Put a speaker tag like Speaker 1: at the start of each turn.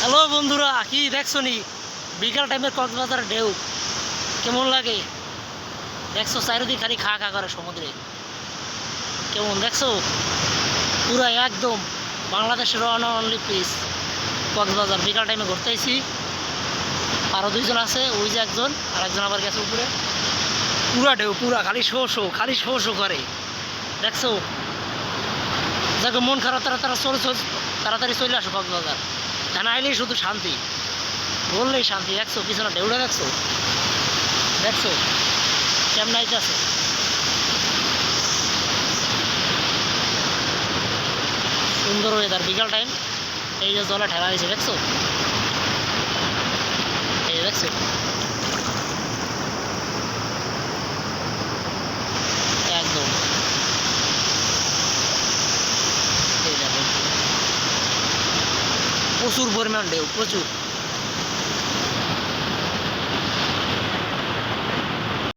Speaker 1: Hello বন্ধুরা, কি দেখছো নি বিকাল টাইমের কক্সবাজার ঢেউ কেমন লাগে? দেখছো চারিদিক খালি খা খা করে সমুদ্রে। কেমন দেখছো? পুরা একদম বাংলাদেশের ওয়ান অনলি প্লেস কক্সবাজার। বিকাল টাইমে ঘুরতে আইছি, আরও দুইজন আছে, ওই যে একজন আর একজন আবার গেছে উপরে। পুরা ঢেউ, পুরা খালি শো শো, খালি শো শো করে। দেখছো? যাকে মন খারাপ তারা তারা তাড়াতাড়ি চলে আসো কক্সবাজার। তা না আইলেই শুধু শান্তি, বললেই শান্তি। দেখছো পিছনে ঢেউটা? দেখছো দেখছো কেমন আইতেছে? সুন্দর ওয়েদার বিকাল টাইম। এই যে জলে ঠেলা হয়েছে, দেখছো? এই যে দেখছো একদম, এই দেখো প্রচুর পরিমাণ ঢেউ, প্রচুর।